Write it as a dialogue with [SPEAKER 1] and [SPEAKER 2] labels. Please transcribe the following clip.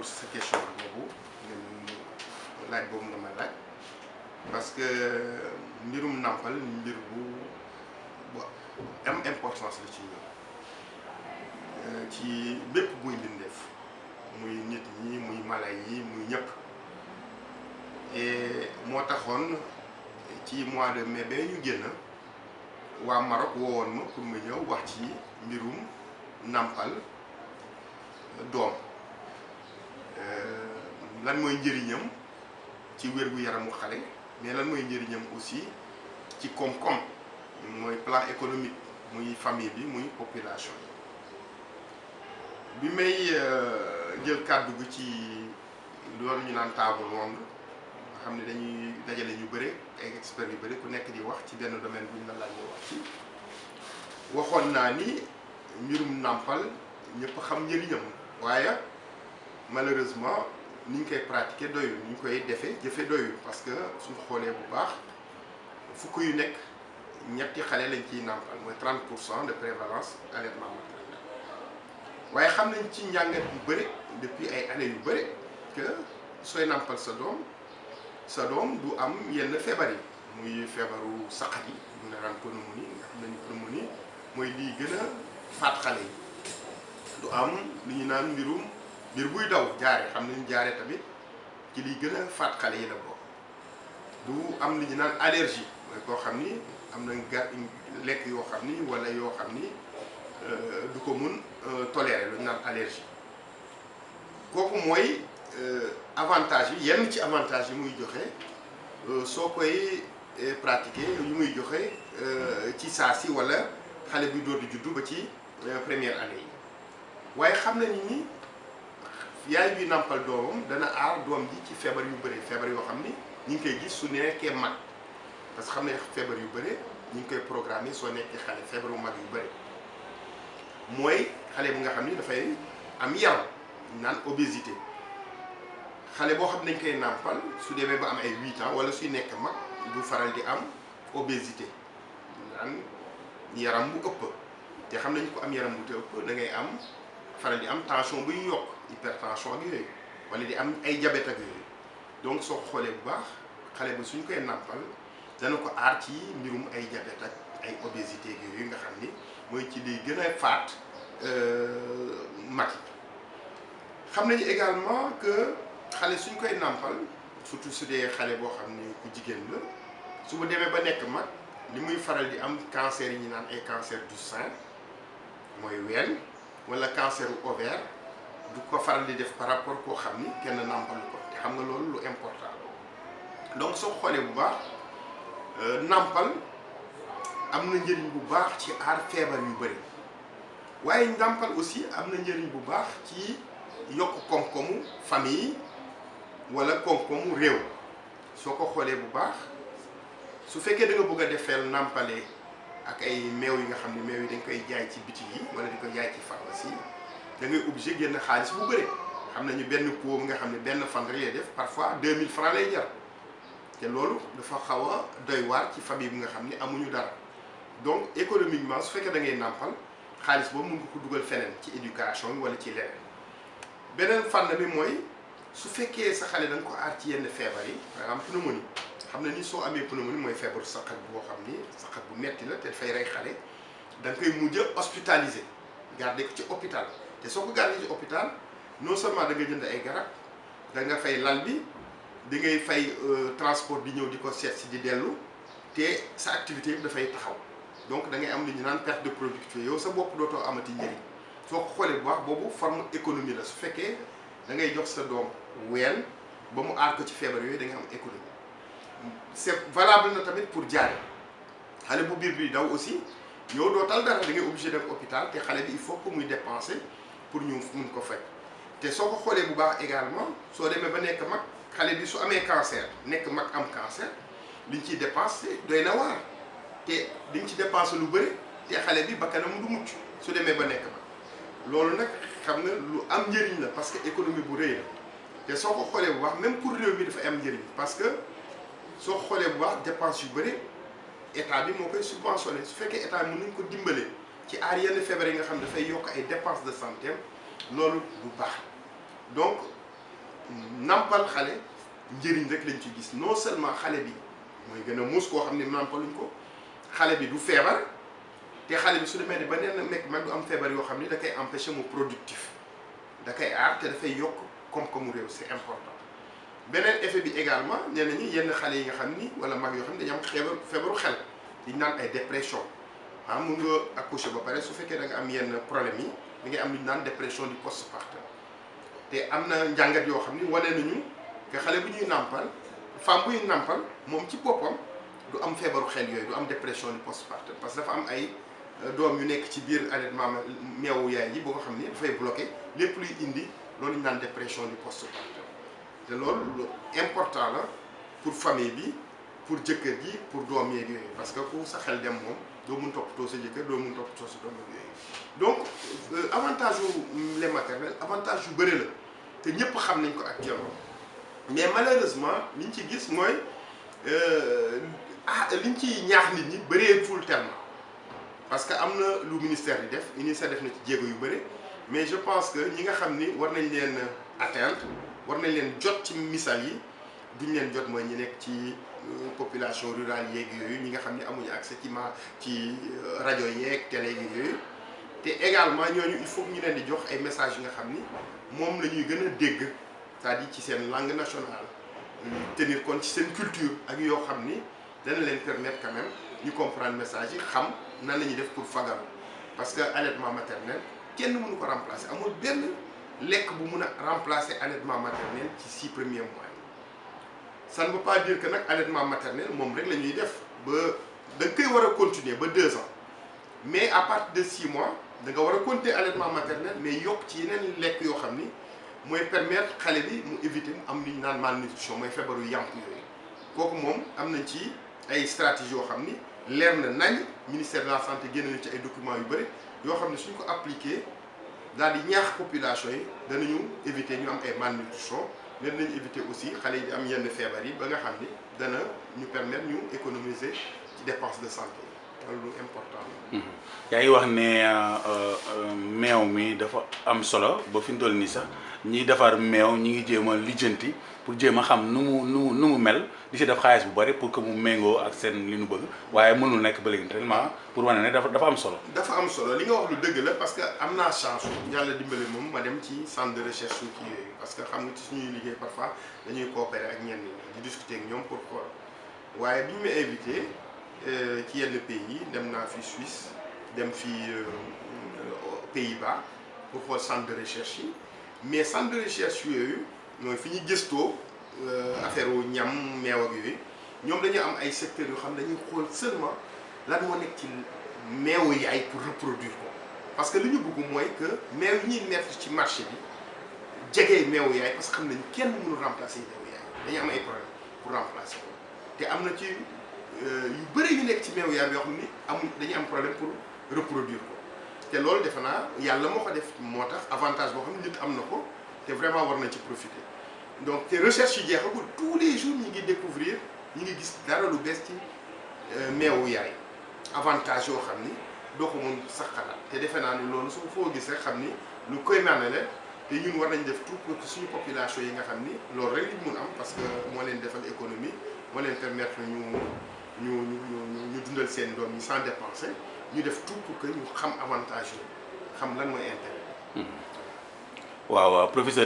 [SPEAKER 1] si sa question boobu nga laaj boobu nga ma laaj parce que mbirum nàmpal mbir bu am importance la ci ñun ci bépp buy mbindeef muy nit ñi muy mala yi muy ñëpp et moo taxoon ci mois de mai ba ñu génn waa Maroc woowoon ma pour ma ñëw wax ci mbirum nàmpal doom lan mooy njëriñam ci wér-gu-yaramu xale mais lan mooy njëriñam aussi ci koom-koom mooy plan économique muy famille bi muy population bi may jël kàddu gi ci loolu ñu naan table ronde nga xam ne dañuy dajale ñu bëre ay experts yu bëri ku nekk di wax ci benn domaine bu ñu la laaj ñu wax ci waxoon naa ni mbirum nàmpal ñëpp xam njëriñam waaye malheureusement ni ñu koy pratiquer doyul ni ñu koy jëfe doyul parce que suñu xoolee bu baax fukk yu nekk ñetti xale lañ ciy nàmpal mooy 30% de prévalence allaitement maternel waaye xam nañ ci njàngat yu bëri depuis ay années yu bëri que sooy nàmpal sa doom du am yenn feebar yi muy feebaru saqat yi mu ne naan pneumonie nga xam nañu pneumonie mooy lii gën a faat xale yi du am li ñu naan mbir buy daw jaare xam nañu jaare tamit ci liy gën a faat xale yi la bokk du am li ñu naan allergie mooy koo xam ni am na lekk yoo xam ni wala yoo xam ni du ko mun tolérer lu ñu naan allergie kooku mooy avantage yi yenn ci avantage yi muy joxe soo koy pratiquer yu muy joxe ci saa si wala xale bi door di juddu ba ci première année yi waaye xam nañu ni yaay bi nàmpal doomam dana aar doom ji ci feebar yu bëri feebar yoo xam ni ñu ngi koy gis su nekkee mag parce que xam ne feebar yu bëri ñu ngi koy programmer soo nekkee xale feebar yu mag yu bëri mooy xale bi nga xam ni dafay am yaram naan obésité xale boo xam ne dañ koy nàmpal su demee ba am ay 8 ans wala suy nekk mag du faral di am obésité naan yaram bu ëpp te xam nañu ko am yaram bu te ëpp da ngay am faral di am tension buy yokk hypertension ak yooyu wala di am ay diabète ak yooyu donc soo xoolee bu baax xale ba suñ koy nàmpal dana ko aar ci mbirum ay diabète ak ay obésité ak yooyu nga xam ni mooy ci liy gën a faat mag yi xam nañu également que xale suñ koy nàmpal surtout su dee xale boo xam ni ku jigéen la su ma demee ba nekk mag li muy faral di am cancer yi ñu naan ay cancer du sein mooy ween wala cancer u ovaire du ko faral di def par rapport koo xam ni kenn nàmpalu ko te xam nga loolu lu important donc soo xoolee bu baax nàmpal am na njëriñ bu baax ci aar feebar yu bëri waaye nàmpal aussi am na njëriñ bu baax ci yokk koom-koomu famille wala koom-koomu réew soo ko xoolee bu baax su fekkee da nga bëgg a defeel nàmpale ak ay meew yi nga xam ne meew yi dañ koy jaay ci bitig yi wala di ko jaay ci pharmacie da ngay obligé génn xaalis bu bëri xam nañu benn pot nga xam ne benn fan rek lay def parfois 2000 francs lay jar te loolu dafa xaw a doy waar ci famille bi nga xam ne amuñu dara donc économiquement su fekkee da ngay nàmpal xaalis boobu mun nga ko dugal feneen ci éducation yi wala ci leneen beneen fànn bi mooy su fekkee sa xale da nga ko aar ci yenn feebar yi par exemple pneumonie xam na ni soo amee pneumonie mooy feebaru saqat boo xam ni saqat bu metti la te dafay rey xale da nga koy mujj a hospitalisé garder ko ci hôpital te soo ko garder ci hôpital non seulement da nga jënd ay garab da nga fay lal bi di ngay fay transport di ñëw di ko seet si di dellu te sa activité yëpp dafay taxaw donc da ngay am li ñu naan perte de productivité yow sa bopp dootoo amati njëriñ soo ko xoolee bu baax boobu forme économie la su fekkee da ngay jox sa doom ween ba mu aar ko ci feebar yooyu da nga am économie c'est valable na tamit pour jaare xale bu biir bi daw aussi yow doo tal dara da ngay obligé dem hôpital te xale bi il faut que muy dépenser pour ñu mun ko faj te soo ko xoolee bu baax également soo demee ba nekk mag xale bi su amee cancer nekk mag am cancer liñ ciy dépensé doy na waar te diñ ci dépensé lu bëri te xale bi bakkanam du mucc su demee ba nekk mag loolu nag xam nga lu am njëriñ la parce que économie bu rëy la te soo ko xoolee bu baax même pour réew mi dafa am njëriñ parce que soo xoolee bu baax dépense yu bëri état bi moo koy subventionné su fekkee état bi mën nañ ko dimbale ci aar yenn feebar yi nga xam dafay yokk ay dépenses de santé loolu bu baax donc nampal xale njëriñ rek lañ ci gis non seulement xale bi mooy gën a muus koo xam ne nampaluñ ko xale bi du feebar te xale bi su demee ne ba neen nekk mag du am feebar yoo xam ni da koy empêcher mu productif da koy aar te dafay yokk koom-koomu réew c'est important. beneen effet bi également nee nañu yenn xale yi nga xam ni wala mag yoo xam ni dañu am feebaru xel diñ naan ay dépression mun nga accoucher ba pare su fekkee da nga am yenn problème yi da ngay am lu ñu naan dépression du postpartum te am na njàngat yoo xam ni wane nañu que xale bu ñuy nàmpal femme buy nàmpal moom ci boppam du am feebaru xel yooyu du am dépression du postpartum parce que dafa am ay doom yu nekk ci biir allaitement meewu yaay ji boo nga xam ni dafay bloqué lépp luy indi loolu ñu naan dépression du postpartum te loolu lu important la pour famille bi pour jëkkër ji pour doom yeeg yooyu parce que ku sa xel dem moom doo mun toppatoo sa jëkkër doo mun toppatoo sa doom yeeg yooyu donc avantage yu lait maternel avantage yu bëri la te ñëpp xam nañ ko actuellement mais malheureusement liñ ci gis mooy liñ ci ñaax nit ñi bëreetul tellement parce que am na lu ministère di def ministère def na ci jéego yu bëri mais je pense que ñi nga xam ni war nañ leen atteindre war nañ leen jot ci misaal yi duñ leen jot mooy ñi nekk ci population rurale yeeg yooyu ñi nga xam ne amuñu accès ci rajo yeeg télé yeeg yooyu te également ñooñu il faut que ñu leen di jox ay messages yi nga xam ni moom la ñuy gën a dégg c'est-à-dire ci seen langue nationale tenir compte ci seen culture ak yoo xam ni dana leen permettre quand même ñu comprendre message yi xam nan la ñuy def pour fagaru parce que allaitement maternel kenn mënu ko remplacer amul benn lekk bu mun a remplacer allaitement maternel ci 6 premiers mois yi ça ne veut pas dire que nag allaitement maternel moom rek la ñuy def ba da nga koy war a continuer ba 2 ans mais à partir de 6 mois da nga war a continuer allaitement maternel mais yokk ci yeneen lekk yoo xam ni mooy permettre xale bi mu éviter mu am li ñu naan malnutrition mooy feebaru yàmp yooyu kooku moom am nañ ci ay stratégies yoo xam ni leer na nañ ministère de la santé génne na ci ay documents yu bëri yoo xam ne suñ ko appliqué daal di ñaax population yi danañu éviter ñu am ay malnutrition mais danañu éviter aussi xale yi di am yenn feebar yi ba nga xam ni dana ñu permettre ñu économiser ci dépense de santé loolu lu important la.
[SPEAKER 2] yaa ngi wax ne meew mi dafa am solo ba fi mu toll nii sax ñiy defar meew ñi ngi jéem a lijjanti pour jéem a xam nu mu mel di si def xaalis bu bari pour que mu méngoo ak seen li nu bëgg waaye mënul nekk ba léegi tellement pour wane ne dafa am solo.
[SPEAKER 1] dafa am solo li nga wax lu dëgg la parce que am naa chance yàlla dimbali moom ma dem ci centre de recherche su kii yooyu parce que xam nga ci suñuy liggéey parfois dañuy coopérer ak ñenn ñi di discuter ak ñoom pour xool waaye bi ñu ma invité ci yenn pays yi dem naa fi Suisse dem fi Pays-Bas pour xool centre de recherche yi mais centre de recherche yooyu mooy fi ñu gëstoo affaire wu ñam meew ak yooyu ñoom dañu am ay secteurs yoo xam dañuy xool seulement lan moo nekk ci meewu yaay pour reproduire ko parce que li ñu bëgg mooy que meew yi ñuy mettre ci marché bi jege meewu yaay parce que xam nañu kenn mënu remplacer meewu yaay dañu am ay problème pour remplacer ko te am na ci yu bëri yu nekk ci meewu yaay yoo xam ni dañuy am problème pour reproduire ko te loolu defe naa yàlla moo ko def moo tax avantage boo xam ne nit am na ko te vraiment war nañ ci profiter donc te recherche yi jeexagul tous les jours ñi ngi découvrir ñi ngi gis dara lu bees ci meewu yaay avantage yoo xam ni doo ko mën sax xalaat te defe naa ni loolu su foo gis rek xam ni lu koy naanale te ñun war nañ def tout pour que suñu population yi nga xam ni loolu rek liñ mun am parce que moo leen defal économie moo leen permettre ñu dundal seen doom yi sans dépenser ñu def tout pour que ñu xam avantage yi xam lan mooy intérêt.
[SPEAKER 2] waaw professeur.